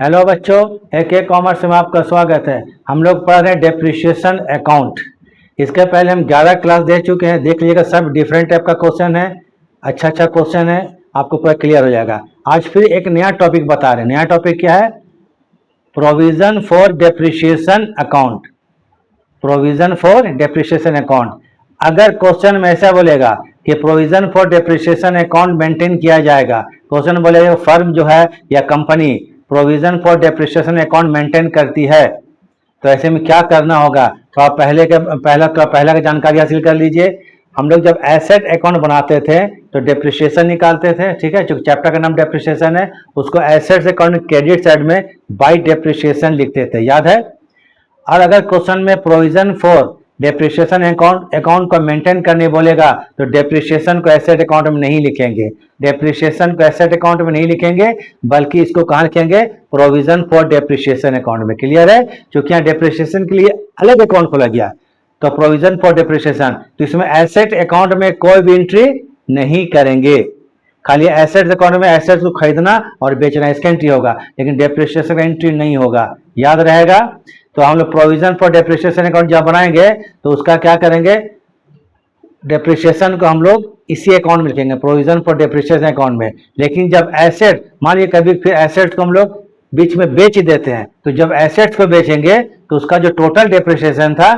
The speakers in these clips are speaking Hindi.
हेलो बच्चों, एक कॉमर्स में आपका स्वागत है। हम लोग पढ़ रहे हैं डेप्रिशिएशन अकाउंट। इसके पहले हम 11 क्लास दे चुके हैं, देख लीजिएगा। सब डिफरेंट टाइप का क्वेश्चन है, अच्छा क्वेश्चन है, आपको पूरा क्लियर हो जाएगा। आज फिर एक नया टॉपिक बता रहे हैं। नया टॉपिक क्या है? Provision for depreciation account. Provision for depreciation account. अगर क्वेश्चन में ऐसा बोलेगा कि provision for depreciation account maintain किया जाएगा, क्वेश्चन बोलेगा फर्म जो है या company provision for depreciation account maintain करती है, तो ऐसे में क्या करना होगा? तो आप पहला का जानकारी हासिल कर लीजिए। हम लोग जब एसेट अकाउंट बनाते थे तो डेप्रिशिएशन निकालते थे, ठीक है। जो चैप्टर का नाम डेप्रिशिएशन है, उसको एसेट्स अकाउंट क्रेडिट साइड में बाय डेप्रिशिएशन लिखते थे, याद है। और अगर क्वेश्चन में प्रोविजन फॉर डेप्रिशिएशन अकाउंट को मेंटेन करने बोलेगा तो डेप्रिशिएशन को एसेट अकाउंट में नहीं लिखेंगे। डेप्रिशिएशन को एसेट अकाउंट में नहीं लिखेंगे, बल्कि इसको कहाँ लिखेंगे? प्रोविजन फॉर डेप्रिशिएशन अकाउंट में। क्लियर है? क्योंकि यहाँ डेप्रिशिएशन के लिए अलग अकाउंट खोला गया, तो प्रोविजन फॉर डेप्रिशिएशन, तो इसमें एसेट अकाउंट में कोई भी एंट्री नहीं करेंगे। खाली एसेट्स अकाउंट में एसेट्स को खरीदना और बेचना, इसका एंट्री होगा, लेकिन डेप्रिशिएशन का एंट्री नहीं होगा। याद रहेगा? तो हम लोग प्रोविजन फॉर डेप्रिशिएशन अकाउंट जब बनाएंगे तो उसका क्या करेंगे? डेप्रिशिएशन को हम लोग इसी अकाउंट में लिखेंगे, प्रोविजन फॉर डेप्रिशिएशन अकाउंट में। लेकिन जब एसेट, मान लीजिए कभी फिर एसेट्स को हम लोग बीच में बेच देते हैं, तो जब एसेट्स को बेचेंगे तो उसका जो टोटल डेप्रिशिएशन था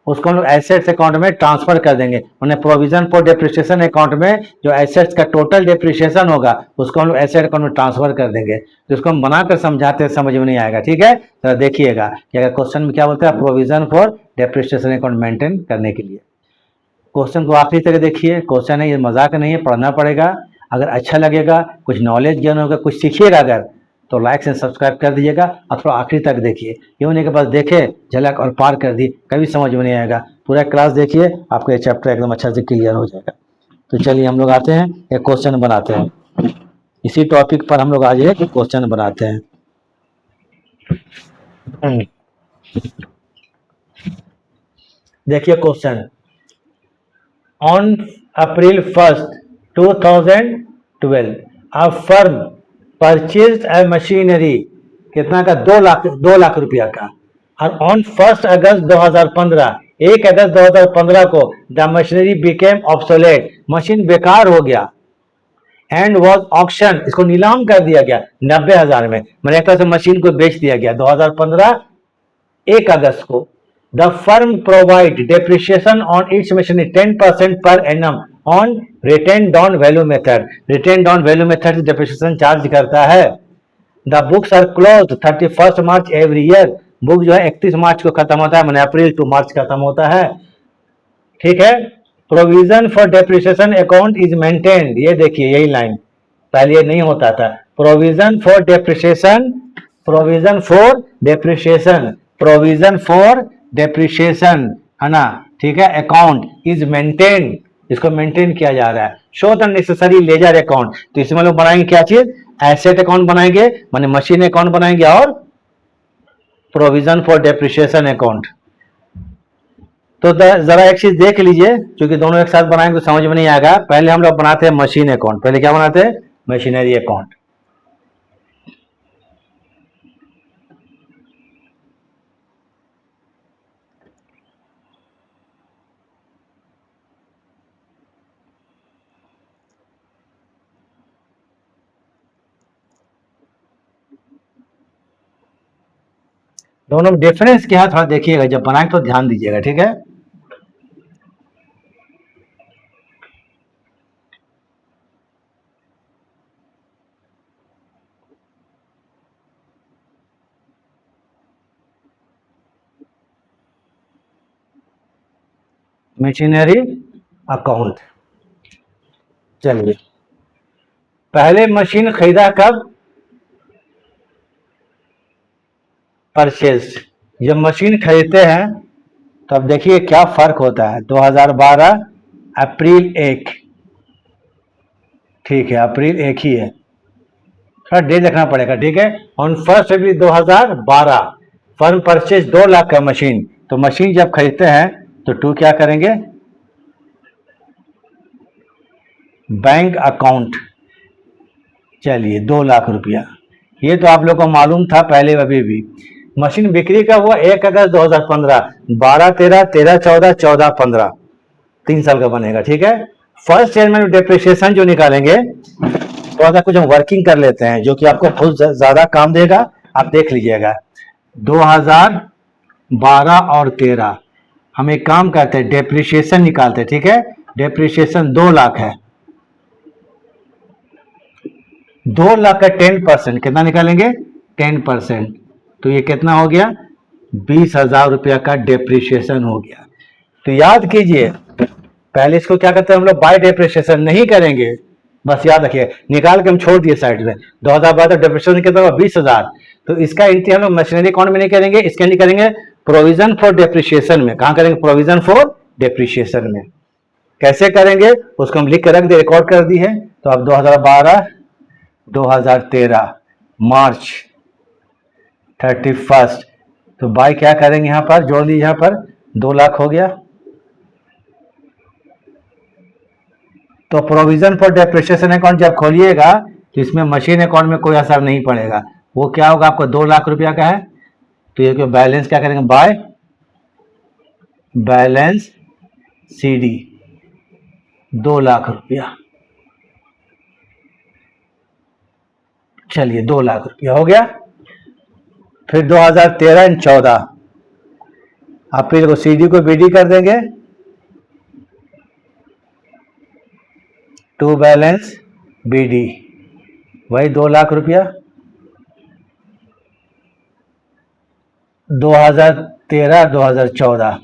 उसको हम लोग एसेट्स अकाउंट में ट्रांसफर कर देंगे। उन्हें प्रोविजन फॉर डेप्रिशिएशन अकाउंट में जो एसेट्स का टोटल डेप्रिशिएशन होगा उसको हम लोग एसेट अकाउंट में ट्रांसफर कर देंगे। तो इसको हम बनाकर समझाते हैं, समझ में नहीं आएगा, ठीक है। तो देखिएगा कि अगर क्वेश्चन में क्या बोलते हैं, provision for depreciation account maintain करने के लिए। क्वेश्चन को आखिरी तक देखिए। क्वेश्चन है, ये मजाक नहीं है, पढ़ना पड़ेगा। अगर अच्छा लगेगा, कुछ नॉलेज ज्ञान होगा, कुछ सीखिएगा अगर, तो लाइक से सब्सक्राइब कर दीजिएगा और थोड़ा आखिरी तक देखिए। ये होने के बाद देखे झलक और पार कर दी, कभी समझ में नहीं आएगा। पूरा क्लास देखिए, आपका ये चैप्टर एकदम अच्छा से क्लियर हो जाएगा। तो चलिए हम लोग आते हैं, एक क्वेश्चन बनाते हैं। इसी टॉपिक पर हम लोग आज एक क्वेश्चन बनाते हैं। देखिए question, on April 1st 2012 a firm purchased a machinery, कितना का? 2 लाख रुपया का। और ऑन 1 अगस्त 2015, 1 अगस्त 2015 को the machinery became obsolete, machine बेकार हो गया। एंड वॉज ऑक्शन, इसको नीलाम कर दिया गया 90,000 में। मैंने एक तरह से मशीन को बेच दिया गया 2015 1 अगस्त को। The firm provide depreciation on its machinery 10% पर annum on written down value method. Written down value method से डेप्रिशिएशन चार्ज करता है। The books are close 31 March every year, book जो है 31 मार्च को खत्म होता है, मैंने अप्रैल टू मार्च खत्म होता है, ठीक है। Provision for depreciation account is maintained, ये देखिए यही लाइन, पहले ये नहीं होता था। Provision for depreciation, provision for depreciation, provision for depreciation, है ना, ठीक है। अकाउंट इज मेंटेन, इसको मेंटेन किया जा रहा है। Show the necessary ledger account, तो इसमें लोग बनाएंगे क्या चीज? एसेट अकाउंट बनाएंगे, माने मशीन अकाउंट बनाएंगे, और प्रोविजन फॉर डेप्रिशिएशन अकाउंट। तो जरा एक चीज देख लीजिए, क्योंकि दोनों एक साथ बनाएंगे तो समझ में नहीं आएगा। पहले हम लोग बनाते हैं मशीन अकाउंट। पहले क्या बनाते हैं? Machinery account. दोनों में डिफरेंस क्या है थोड़ा देखिएगा, जब बनाएंगे तो ध्यान दीजिएगा, ठीक है। Machinery account. चलिए, पहले मशीन खरीदा कब? परचेज। जब मशीन खरीदते हैं तो अब देखिए क्या फर्क होता है। 2012 अप्रैल 1, ठीक है, अप्रैल 1 ही है, थोड़ा डेट देखना पड़ेगा, ठीक है। On 1 February 2012 firm purchase 2 lakh का मशीन। तो मशीन जब खरीदते हैं तो टू क्या करेंगे? Bank account. चलिए 2 लाख रुपया, ये तो आप लोग को मालूम था पहले अभी भी। मशीन बिक्री का हुआ 1 अगस्त 2015, 12, 13, 13, 14, 14, 15, 3 साल का बनेगा। ठीक है, फर्स्ट ईयर में डिप्रिशिएशन जो निकालेंगे थोड़ा सा कुछ हम वर्किंग कर लेते हैं जो कि आपको बहुत ज्यादा काम देगा, आप देख लीजिएगा। 2012 और 13 हम एक काम करते हैं, डेप्रिशिएशन निकालते हैं। ठीक है, डेप्रिशिएशन 2 लाख है, 2 लाख का 10% कितना निकालेंगे, 10%, तो ये कितना हो गया, 20,000 रुपया का डेप्रिशिएशन हो गया। तो याद कीजिए, पहले इसको क्या करते हैं हम लोग, बाय डेप्रिशिएशन नहीं करेंगे, बस याद रखिए, निकाल के हम छोड़ दिए साइड में। 2012 डेप्रिशिएशन कितना हुआ, 20,000, तो इसका एंट्री हम लोग मशीनरी अकाउंट में नहीं करेंगे, इसके एंट्री करेंगे प्रोविजन फॉर डेप्रिशिएशन में। कहां करेंगे, प्रोविजन फॉर डेप्रिशिएशन में। कैसे करेंगे उसको हम लिख कर रख दिए, रिकॉर्ड कर दी है। तो अब 2012, 2013 मार्च 31, तो बाय क्या करेंगे, यहां पर जोड़ लीजिए, यहां पर 2 लाख हो गया। तो प्रोविजन फॉर डेप्रिशिएशन अकाउंट जब खोलिएगा तो इसमें मशीन अकाउंट में कोई असर नहीं पड़ेगा, वो क्या होगा, आपको 2 लाख रुपया का है, तो ये बैलेंस क्या करेंगे, बाय बैलेंस सीडी 2 लाख रुपया। चलिए 2 लाख रुपया हो गया। फिर 2013 एंड 14 अप्रैल को सीडी को बीडी कर देंगे, टू बैलेंस बीडी, वही 2 लाख रुपया। 2013, 2014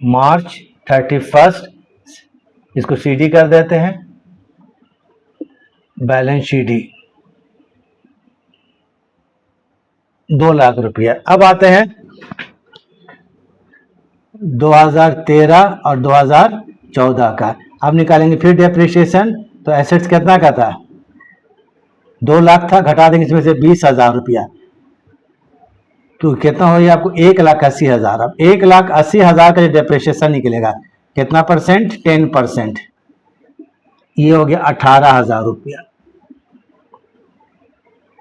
मार्च 31 इसको सीडी कर देते हैं, बैलेंस सीडी 2 लाख रुपया। अब आते हैं 2013 और 2014 का, अब निकालेंगे फिर डेप्रिशिएशन। तो एसेट्स कितना का था, 2 लाख था, घटा देंगे इसमें से 20,000 रुपया, तो कितना हो गया आपको, 1,80,000। अब 1,80,000 का जो डेप्रिशिएशन निकलेगा कितना परसेंट, 10%, ये हो गया 18,000 रुपया,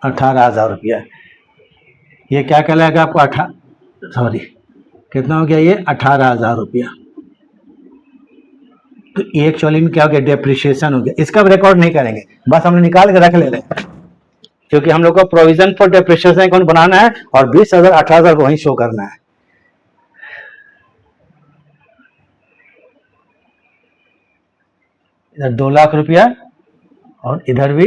18,000 रुपया। ये क्या कहलाएगा आपको, सॉरी कितना हो गया, ये 18,000 रुपया। तो एक्चुअली में क्या हो गया, डेप्रिशिएशन हो गया। इसका भी रिकॉर्ड नहीं करेंगे, बस हमने निकाल के रख ले रहे हैं, क्योंकि हम लोग को प्रोविजन फॉर डेप्रिशिएशन अकाउंट बनाना है और 20,000 18,000 को वहीं शो करना है। इधर 2 लाख रुपया और इधर भी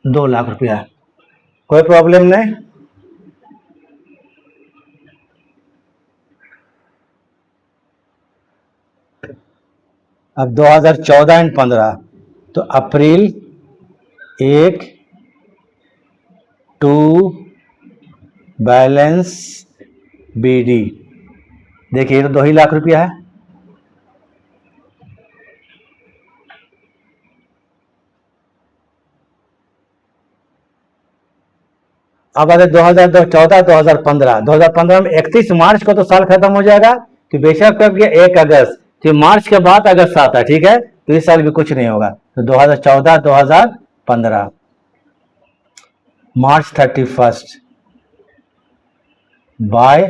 2 लाख रुपया, कोई प्रॉब्लम नहीं। अब 2014 एंड 15, तो अप्रैल 1, 2 बैलेंस बीडी, देखिए तो 2 ही लाख रुपया है। अब आते 2014, 2015, 2015 में 31 मार्च को तो साल खत्म हो जाएगा, तो बेशक कब गया 1 अगस्त, तो मार्च के बाद अगस्त आता है। ठीक है, तो इस साल भी कुछ नहीं होगा। तो 2014, 2015 मार्च 31 बाय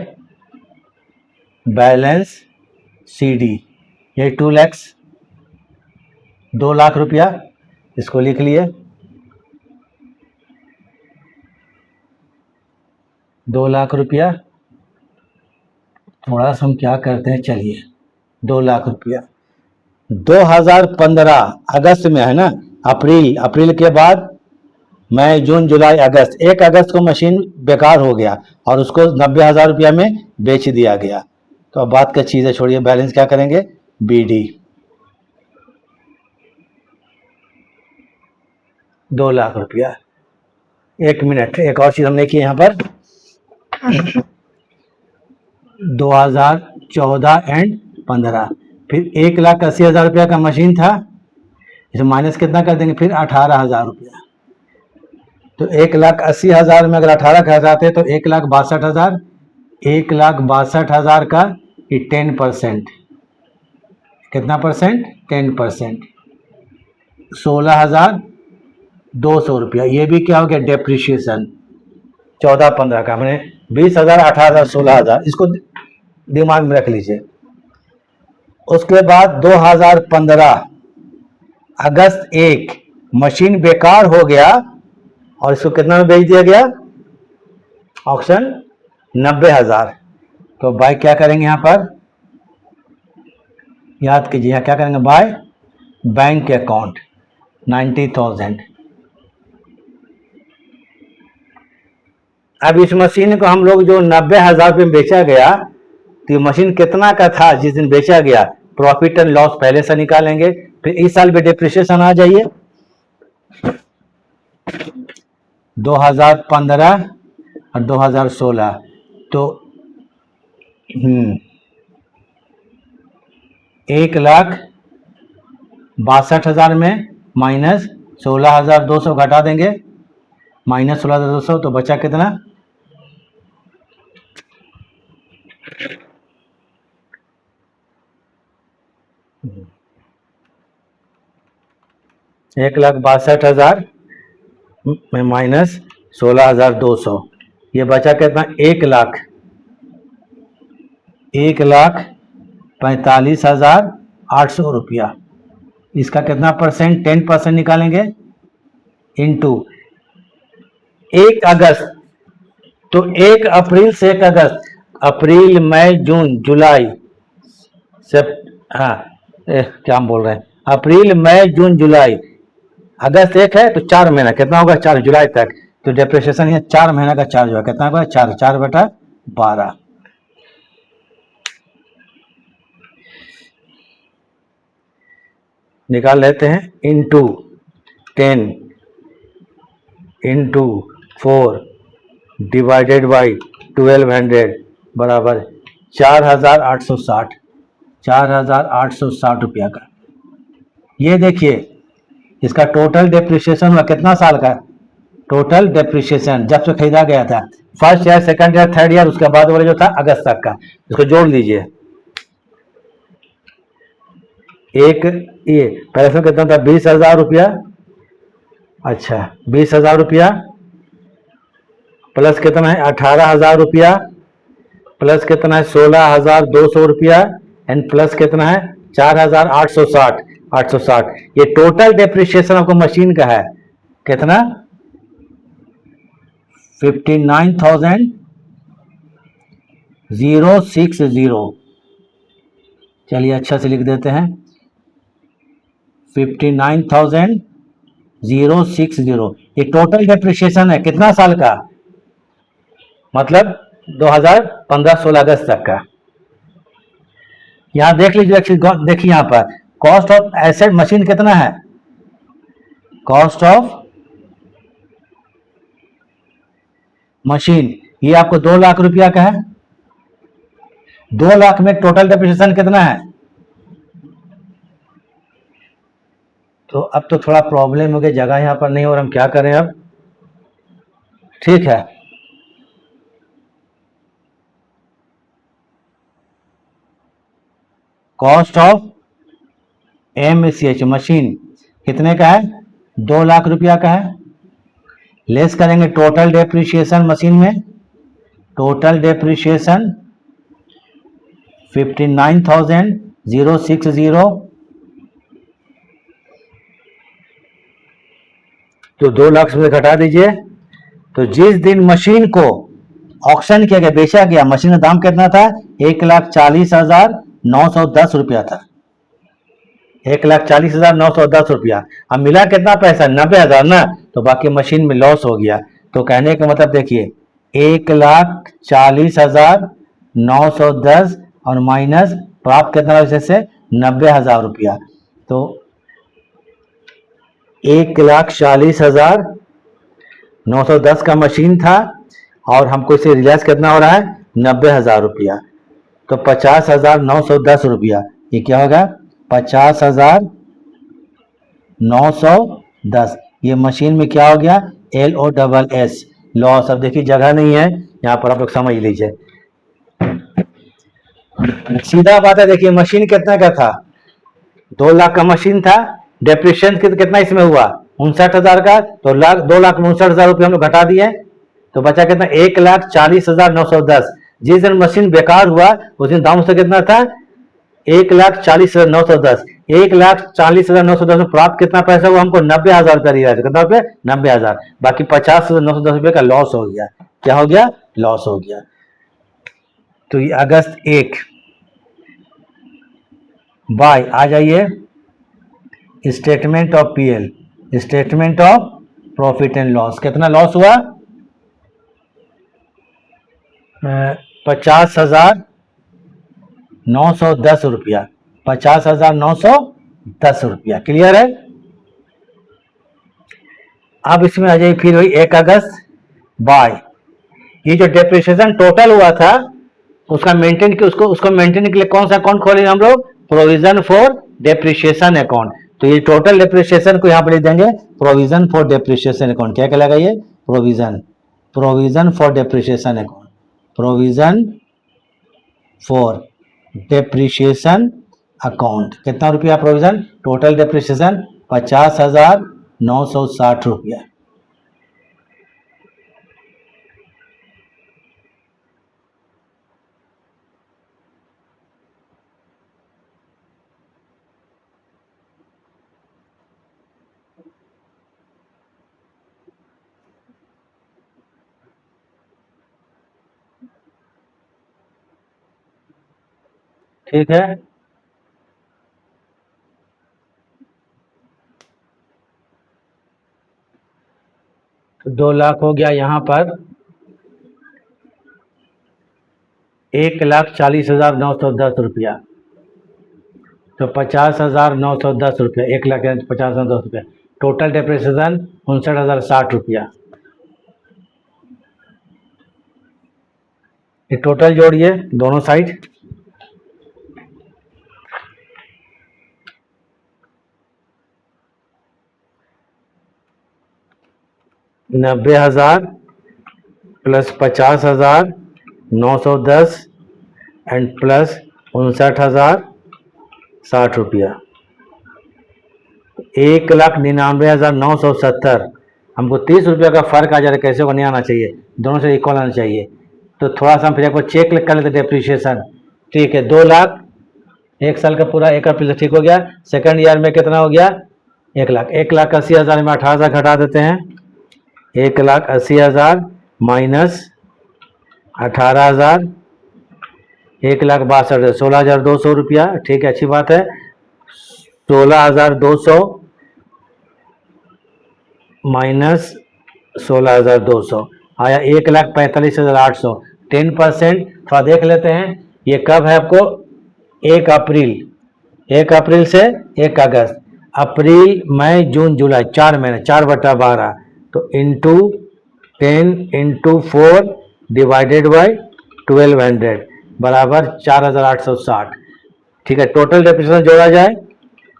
बैलेंस सीडी, ये 2 लाख रुपया, इसको लिख लिए, 2 लाख रुपया। थोड़ा सा हम क्या करते हैं, चलिए 2 लाख रुपया 2015 अगस्त में है ना, अप्रैल के बाद मई, जून, जुलाई, अगस्त, 1 अगस्त को मशीन बेकार हो गया और उसको 90,000 रुपया में बेच दिया गया। तो अब बात का चीज़ें छोड़िए, बैलेंस क्या करेंगे, बीडी 2 लाख रुपया। 1 मिनट, एक और चीज़ हमने की यहाँ पर 2014 एंड 15, फिर 1,80,000 रुपया का मशीन था, इसे माइनस कितना कर देंगे, फिर 18,000 रुपया। तो 1,80,000 में अगर 18 का जाते तो 1,62,000, 1,62,000 का 10%, कितना परसेंट, 10%, 16,000 200 रुपया। ये भी क्या हो गया, डेप्रिशिएशन। 14-15 का हमने 20,000, 18,000, 16,000, इसको दिमाग में रख लीजिए। उसके बाद 2015 अगस्त 1 मशीन बेकार हो गया और इसको कितना में बेच दिया गया, ऑक्शन 90,000। तो बाय क्या करेंगे, यहां पर याद कीजिए, यहां क्या करेंगे, बाय बैंक अकाउंट 90,000। अब इस मशीन को हम लोग जो 90,000 रुपये में बेचा गया, तो ये मशीन कितना का था जिस दिन बेचा गया, प्रॉफिट एंड लॉस पहले से निकालेंगे। फिर इस साल भी डिप्रिसिएशन आ जाइए, 2015 और 2016, तो 1,62,000 में माइनस 16,200 घटा देंगे, माइनस 16,200, तो बचा कितना, 1,62,000 में माइनस 16,200, ये बचा कितना, 1,45,800 रुपया। इसका कितना परसेंट, 10% निकालेंगे इंटू 1 अगस्त, तो 1 अप्रैल से 1 अगस्त, अप्रैल मई जून जुलाई क्या हम बोल रहे हैं, अप्रैल मई जून जुलाई, अगस्त 1 है तो 4 महीना कितना होगा, 4 जुलाई तक, तो डेप्रिसिएशन ये 4 महीना का चार्ज होगा, कितना होगा, 4/12 निकाल लेते हैं, इंटू 10 इंटू 4 डिवाइडेड बाई 1200 बराबर 4,860 रुपया का। ये देखिए इसका टोटल डेप्रिसिएशन हुआ कितना साल का, टोटल डेप्रिसिएशन जब से खरीदा गया था, first year, second year, third year, उसके बाद वाले जो था अगस्त तक का, इसको जोड़ लीजिए। एक ये पहले से कितना था, 20,000 रुपया, अच्छा 20,000 रुपया प्लस कितना है, 18,000 रुपया प्लस कितना है, 16,200 रुपया एंड प्लस कितना है, 4,860। ये टोटल डेप्रिसिएशन आपको मशीन का है कितना, 59,060। चलिए अच्छा से लिख देते हैं, 59,060। ये टोटल डेप्रिसिएशन है कितना साल का, मतलब 2015-16 अगस्त तक का। यहां देख लीजिए, देखिए यहां पर कॉस्ट ऑफ एसेट मशीन कितना है, कॉस्ट ऑफ मशीन ये आपको 2 लाख रुपया का है। 2 लाख में टोटल डेप्रिसिएशन कितना है, तो अब तो थोड़ा प्रॉब्लम हो गया, जगह यहां पर नहीं और हम क्या करें अब, ठीक है, कॉस्ट ऑफ MCH मशीन कितने का है, 2 लाख रुपया का है, लेस करेंगे टोटल डेप्रिसिएशन मशीन में, टोटल डेप्रिसिएशन 59,060, तो 2 लाख से घटा दीजिए। तो जिस दिन मशीन को ऑक्शन किया गया, बेचा गया, मशीन का दाम कितना था, 1,40,910 रुपया था, 1,40,910 रुपया। अब मिला कितना पैसा, 90,000 ना, तो बाकी मशीन में लॉस हो गया। तो कहने का मतलब देखिए 1,40,910 और माइनस प्राप्त कितना वैसे से 90,000 रुपया, तो 1,40,910 का मशीन था और हमको इसे रिलाइज कितना हो रहा है, 90,000 रुपया, तो 50,910 रुपया, ये क्या होगा, 50,910। ये मशीन में क्या हो गया, LOSS लॉस। अब देखिए जगह नहीं है यहाँ पर, आप लोग समझ लीजिए, सीधा बात है। देखिए मशीन कितना का था, 2 लाख का मशीन था, डेप्रिसिएशन कितना इसमें हुआ, 59,000 का, तो 2,59,000 रुपये हम लोग घटा दिए, तो बचा कितना 1,40,910। जिस दिन मशीन बेकार हुआ उस दिन दाम से कितना था 1,40,910। 1,40,910 में प्राप्त कितना पैसा हुआ हमको 90,000 रुपया दिया, कितना रुपये 90,000। बाकी 50,910 रुपये का लॉस हो गया। क्या हो गया? लॉस हो गया। तो ये अगस्त 1 बाय आ जाइए statement of PL, statement of profit and loss. कितना लॉस हुआ? 50,910 रुपया, 50,910 रुपया। क्लियर है? अब इसमें आ जाइए फिर वही 1 अगस्त बाय, ये जो डेप्रिसिएशन टोटल हुआ था उसका मेंटेन उसको मेंटेन के लिए कौन सा अकाउंट खोलेंगे हम लोग? Provision for depreciation account. तो ये टोटल डेप्रिसिएशन को यहां पर लिख देंगे प्रोविजन फॉर डेप्रिसिएशन अकाउंट। क्या कहलाएगा ये? Provision for depreciation account, provision for depreciation account. कितना रुपया प्रोविजन? टोटल डेप्रिसिएशन 50,960 रुपया। ठीक है, तो 2 लाख हो गया यहाँ पर 1,40,910 रुपया, तो 50,910 रुपया, 1,50,910 रुपया। टोटल डेप्रिसिएशन 59,060 रुपया। ये टोटल जोड़िए दोनों साइड, $90,000 प्लस 50,910 एंड प्लस 59,060 रुपया, 1,99,970। हमको 30 रुपया का फर्क आ जा रहा है, कैसे को नहीं आना चाहिए, दोनों से इक्वल आना चाहिए। तो थोड़ा सा हम फिर आपको चेक कर लेते डेप्रिसिएशन। ठीक है, 2 लाख 1 साल का पूरा 1 अप्रैल से ठीक हो गया। सेकंड ईयर में कितना हो गया? 1 लाख। 1,80,000 में 18,000 घटा देते हैं, 1,80,000 माइनस 18,000, 1,62,000, 16,200 रुपया। ठीक है, अच्छी बात है। 16,200 माइनस 16,200 आया 1,45,800। 10%। थोड़ा देख लेते हैं ये कब है आपको? 1 अप्रैल, 1 अप्रैल से 1 अगस्त, अप्रैल मई जून जुलाई, 4 महीने, 4/12। तो इंटू 10 इंटू 4 डिवाइडेड बाई 1200 बराबर 4,860। ठीक है, टोटल डेप्रिसिएशन जोड़ा जाए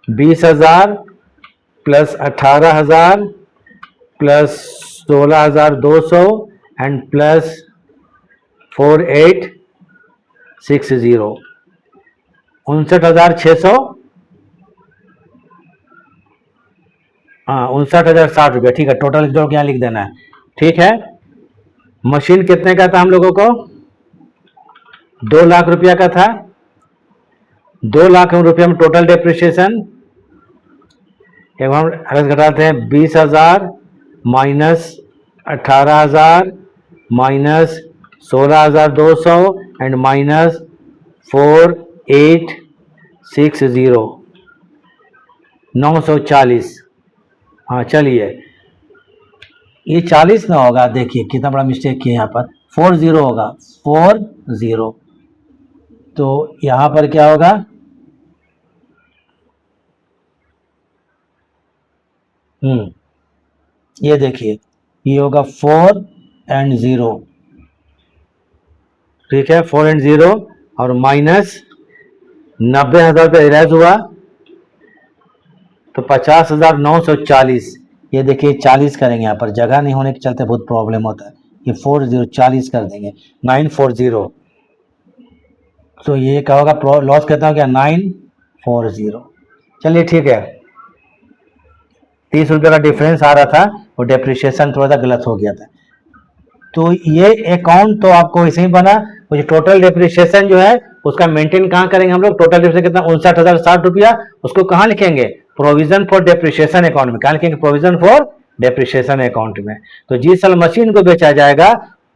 20,000 प्लस 18,000 प्लस 16,200 एंड प्लस 4,860, 59,600, हाँ 59,060 रुपया। ठीक है, टोटल जोड़ के यहाँ लिख देना है। ठीक है, मशीन कितने का था हम लोगों को? 2 लाख रुपया का था। 2 लाख रुपया में टोटल डेप्रिसिएशन, एक हम घटाते हैं 20,000 माइनस 18,000 माइनस 16,200 एंड माइनस 4,860, 940। हाँ चलिए, ये 40 ना होगा, देखिए कितना बड़ा मिस्टेक किया यहाँ पर, 40 होगा, 40। तो यहाँ पर क्या होगा? ये देखिए, ये होगा 4 एंड 0। ठीक है, 4 एंड 0 और माइनस 90,000 रुपये इरेज हुआ, तो 50,940। ये देखिए 40 करेंगे, यहाँ पर जगह नहीं होने के चलते बहुत प्रॉब्लम होता है। ये 40 40 कर देंगे, 940। तो ये क्या होगा? लॉस कितना हो गया? 940। चलिए ठीक है, 30 रुपये का डिफरेंस आ रहा था, वो डेप्रिशिएशन थोड़ा सा गलत हो गया था। तो ये अकाउंट तो आपको ऐसे ही बना, वो टोटल डेप्रिशिएशन जो है उसका मेंटेन कहाँ करेंगे हम लोग, टोटल डेप्रिशिएशन कितना 59,060 रुपया, उसको कहाँ लिखेंगे, प्रोविजन फॉर डेप्रिशिएशन अकाउंट में। कहाँ लिखेंगे, प्रोविजन फॉर डेप्रिशिएशन अकाउंट में। तो जिस साल मशीन को बेचा जाएगा,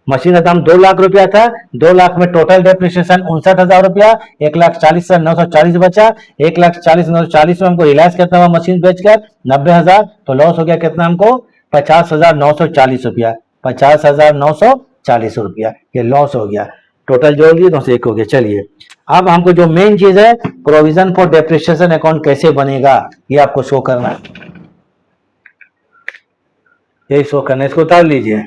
मशीन का दाम 2 लाख रुपया था, 2 लाख में टोटल डेप्रिशिएशन 59,000 रुपया, 1,40,940 बचा, 1,40,940 में हमको रिलायंस कितना हुआ मशीन बेचकर 90,000, तो लॉस हो गया कितना हमको 50,940 रुपया, 50,940 रुपया ये लॉस हो गया। टोटल जोड़ दिए तो एक हो गया। चलिए अब हमको जो मेन चीज है, प्रोविजन फॉर डेप्रिशिएशन अकाउंट कैसे बनेगा ये आपको शो करना है, यही शो करना है। इसको उतार लीजिए।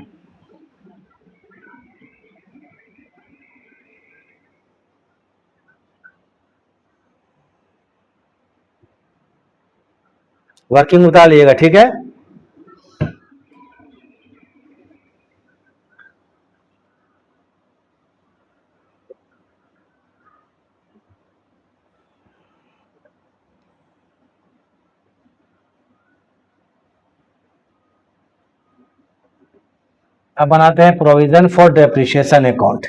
वर्किंग उतार लीजिएगा, ठीक है। अब बनाते हैं provision for depreciation account.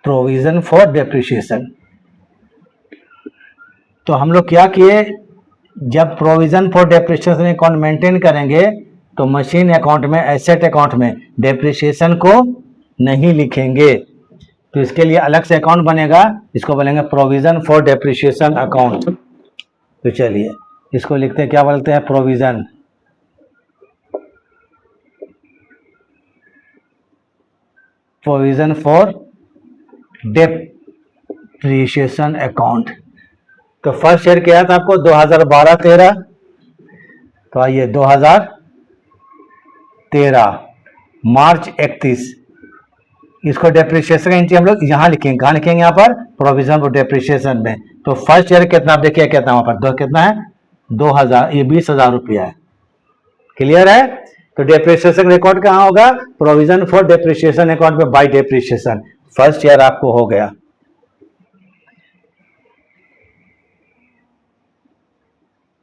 Provision for depreciation, तो हम लोग क्या किए, जब provision for depreciation account maintain करेंगे तो मशीन अकाउंट में, एसेट अकाउंट में डेप्रिशिएशन को नहीं लिखेंगे, तो इसके लिए अलग से अकाउंट बनेगा, इसको बोलेंगे प्रोविजन फॉर डेप्रिशिएशन अकाउंट। तो चलिए इसको लिखते हैं, क्या बोलते हैं, provision provision for depreciation account. तो फर्स्ट ईयर क्या था आपको 2012-13, तो आइए 2013 मार्च 31, इसको डेप्रिशिएशन का एंट्री हम लोग यहाँ लिखेंगे। कहाँ लिखेंगे, यहाँ पर प्रोविजन फॉर डेप्रिशिएशन में। तो फर्स्ट ईयर कितना आप देखिए, कितना वहां पर कितना है 2000, ये 20,000 रुपया है। क्लियर है। तो डेप्रिशिएशन रिकॉर्ड कहाँ होगा, प्रोविजन फॉर डेप्रिशिएशन अकाउंट में बाय डेप्रिशिएशन। फर्स्ट ईयर आपको हो गया।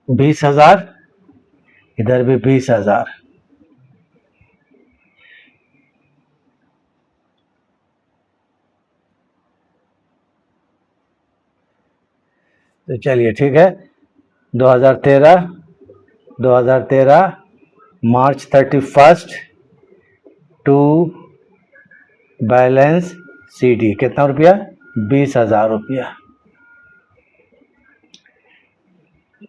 20,000, इधर भी 20,000। तो चलिए ठीक है, 2013 मार्च 31 टू बैलेंस सीडी कितना रुपया, 20,000 रुपया।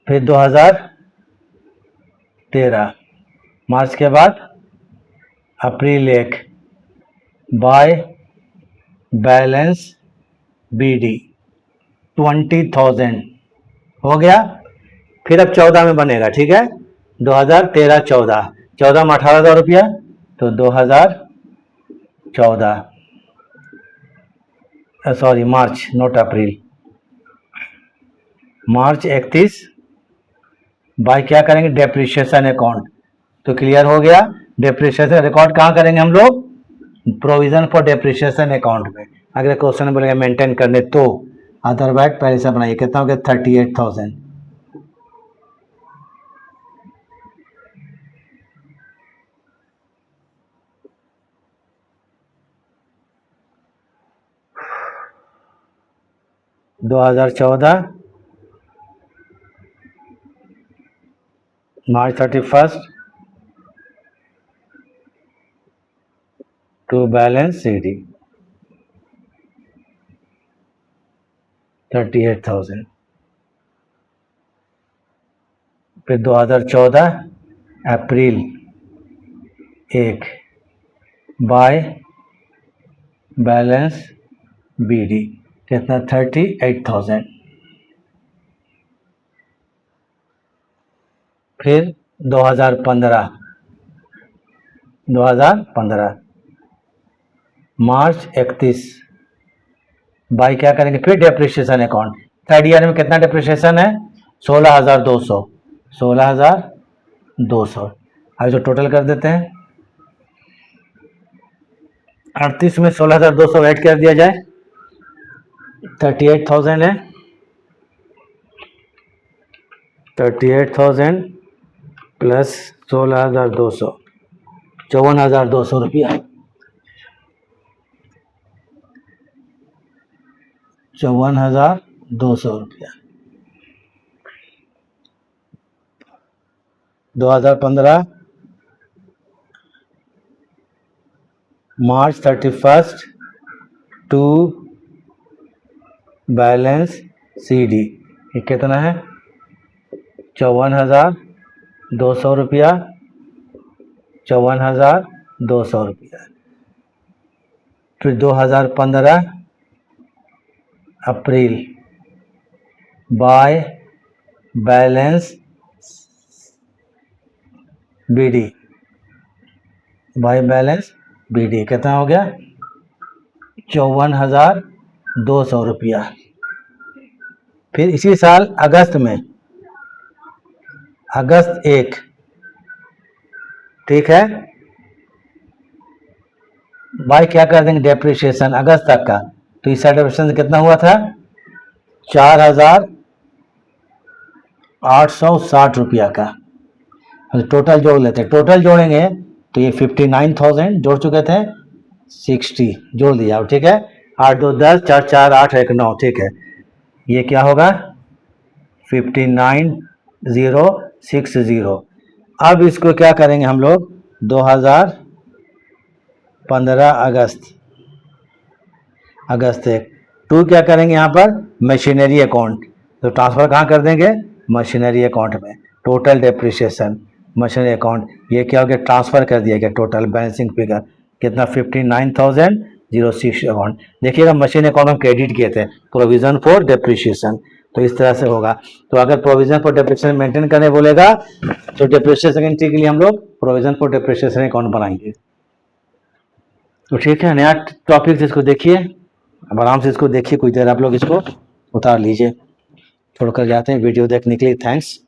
फिर 2013 मार्च के बाद अप्रैल 1 बाय बैलेंस बीडी 20,000 हो गया। फिर अब 14 में बनेगा, ठीक है, 2013-14, 14 में 18,000 रुपया, तो 2014, सॉरी मार्च नोट अप्रैल, मार्च 31 बाय क्या करेंगे, डेप्रिशिएशन अकाउंट। तो क्लियर हो गया। डेप्रिशिएशन रिकॉर्ड कहाँ करेंगे हम लोग, प्रोविजन फॉर डेप्रिशिएशन अकाउंट में। अगर क्वेश्चन बोलेगा मेंटेन करने तो, अदरवाइज पहले से बनाइए। कितना हो गया 38,000। दो 2014 मार्च 31 टू बैलेंस सीडी 38,000। फिर 2014 अप्रैल 1 बाय बैलेंस बीडी कितना 38,000। फिर 2015 मार्च 31 बाई क्या करेंगे, फिर डेप्रिशिएशन अकाउंट। थर्ड ईयर में कितना डेप्रिशिएशन है, 16,200, 16,200। अब जो टोटल कर देते हैं, 38 में 16,200 ऐड कर दिया जाए, 38,000 है। 38,000 प्लस 16,200, 54,200 रुपया, 54,200 रुपया। 2015 मार्च 31 टू बैलेंस CD, ये कितना है? 54,200 रुपया, 54,200 रुपया। फिर 2015 April by balance BD, by balance BD कितना हो गया? 54,200 रुपया। फिर इसी साल अगस्त में, अगस्त 1, ठीक है, बाय क्या कर देंगे? डेप्रिसिएशन अगस्त तक का, तो इस साइड डेप्रिसिएशन कितना हुआ था? 4,860 रुपया का। टोटल जोड़ लेते हैं, टोटल जोड़ेंगे तो ये 59,000 जोड़ चुके थे, 60 जोड़ दिया, ठीक है। 8 2 10, 4 4 8 1 9, ठीक है। ये क्या होगा? 59,060। अब इसको क्या करेंगे हम लोग? 2015 अगस्त 1 टू क्या करेंगे यहाँ पर? मशीनरी अकाउंट, तो ट्रांसफर कहाँ कर देंगे? मशीनरी अकाउंट में। टोटल डेप्रिसिएशन मशीनरी अकाउंट, ये क्या हो गया? ट्रांसफर कर दिया गया। टोटल बैलेंसिंग फिगर कितना? 59,006 अकाउंट। देखिएगा मशीन अकाउंट हम क्रेडिट किए थे, प्रोविजन फॉर डेप्रिसिएशन, तो इस तरह से होगा। तो अगर प्रोविजन फॉर डेप्रिसिएशन मेंटेन करने बोलेगा तो डेप्रिसिएशन एंट्री के लिए हम लोग प्रोविजन फॉर डेप्रिसिएशन अकाउंट बनाएंगे। तो ठीक है, नया टॉपिक इसको देखिए, अब आराम से इसको देखिए, कुछ देर आप लोग इसको उतार लीजिए। छोड़कर जाते हैं। वीडियो देखने के लिए थैंक्स।